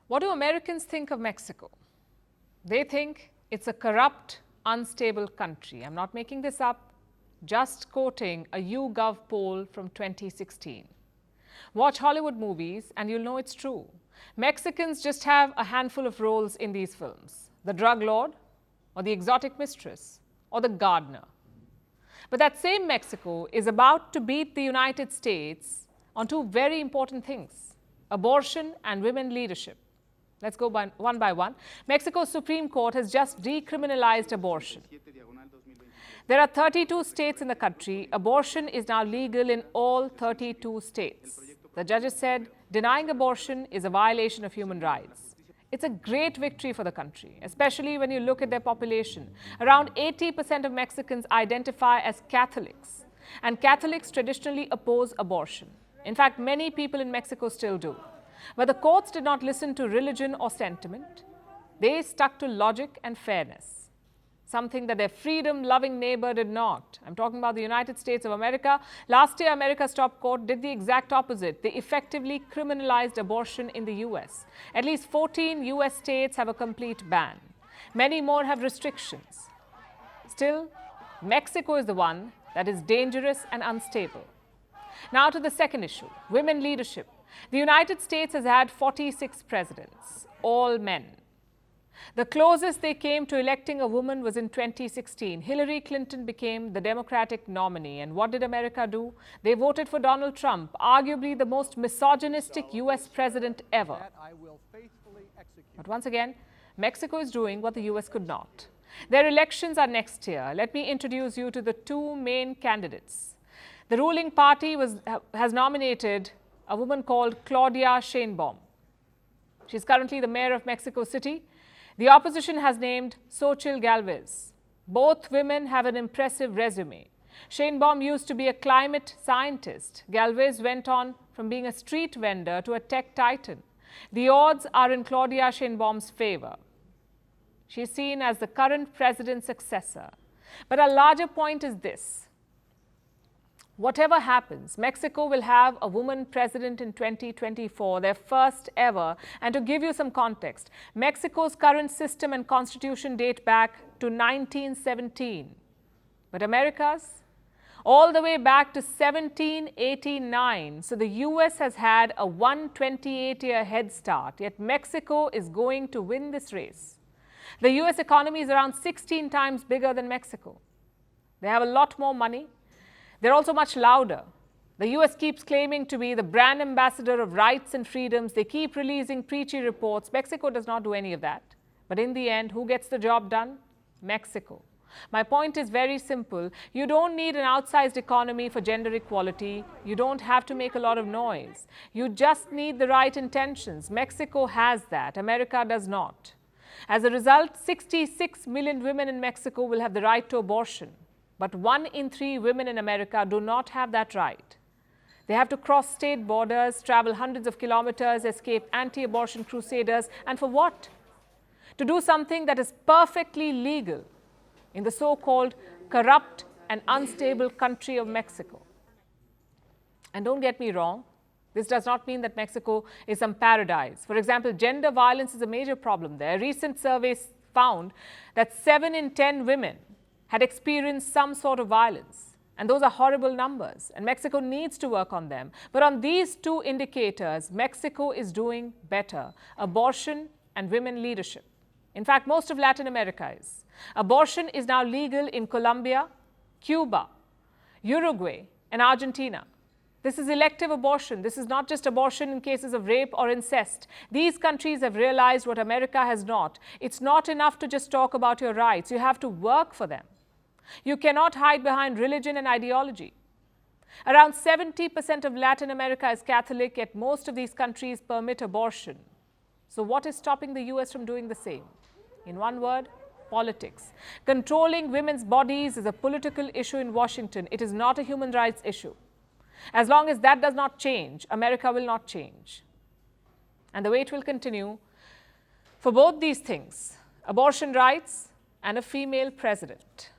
What do Americans think of Mexico? They think it's a corrupt, unstable country. I'm not making this up, just quoting a YouGov poll from 2016. Watch Hollywood movies and you'll know it's true. Mexicans just have a handful of roles in these films: the drug lord, or the exotic mistress, or the gardener. But that same Mexico is about to beat the United States on two very important things: abortion and women leadership. Let's go one by one. Mexico's Supreme Court has just decriminalized abortion. There are 32 states in the country. Abortion is now legal in all 32 states. The judges said denying abortion is a violation of human rights. It's a great victory for the country, especially when you look at their population. Around 80% of Mexicans identify as Catholics, and Catholics traditionally oppose abortion. In fact, many people in Mexico still do. But the courts did not listen to religion or sentiment. They stuck to logic and fairness, something that their freedom-loving neighbor did not. I'm talking about the United States of America. Last year, America's top court did the exact opposite. They effectively criminalized abortion in the US. At least 14 US states have a complete ban. Many more have restrictions. Still, Mexico is the one that is dangerous and unstable. Now to the second issue, women leadership. The United States has had 46 presidents, all men. The closest they came to electing a woman was in 2016. Hillary Clinton became the Democratic nominee. And what did America do? They voted for Donald Trump, arguably the most misogynistic US president ever. But once again, Mexico is doing what the US could not. Their elections are next year. Let me introduce you to the two main candidates. The ruling party has nominated a woman called Claudia Sheinbaum. She's currently the mayor of Mexico City. The opposition has named Xochitl Gálvez. Both women have an impressive resume. Sheinbaum used to be a climate scientist. Gálvez went on from being a street vendor to a tech titan. The odds are in Claudia Sheinbaum's favor. She is seen as the current president's successor. But a larger point is this: whatever happens, Mexico will have a woman president in 2024, their first ever. And to give you some context, Mexico's current system and constitution date back to 1917. But America's? All the way back to 1789. So the US has had a 128-year head start, yet Mexico is going to win this race. The US economy is around 16 times bigger than Mexico. They have a lot more money. They're also much louder. The US keeps claiming to be the brand ambassador of rights and freedoms. They keep releasing preachy reports. Mexico does not do any of that. But in the end, who gets the job done? Mexico. My point is very simple. You don't need an outsized economy for gender equality. You don't have to make a lot of noise. You just need the right intentions. Mexico has that. America does not. As a result, 66 million women in Mexico will have the right to abortion. But 1 in 3 women in America do not have that right. They have to cross state borders, travel hundreds of kilometers, escape anti-abortion crusaders. And for what? To do something that is perfectly legal in the so-called corrupt and unstable country of Mexico. And don't get me wrong, this does not mean that Mexico is some paradise. For example, gender violence is a major problem there. Recent surveys found that 7 in 10 women had experienced some sort of violence. And those are horrible numbers, and Mexico needs to work on them. But on these two indicators, Mexico is doing better: abortion and women leadership. In fact, most of Latin America is. Abortion is now legal in Colombia, Cuba, Uruguay, and Argentina. This is elective abortion. This is not just abortion in cases of rape or incest. These countries have realized what America has not. It's not enough to just talk about your rights. You have to work for them. You cannot hide behind religion and ideology. Around 70% of Latin America is Catholic, yet most of these countries permit abortion. So what is stopping the US from doing the same? In one word, politics. Controlling women's bodies is a political issue in Washington. It is not a human rights issue. As long as that does not change, America will not change. And the wait will continue for both these things: abortion rights and a female president.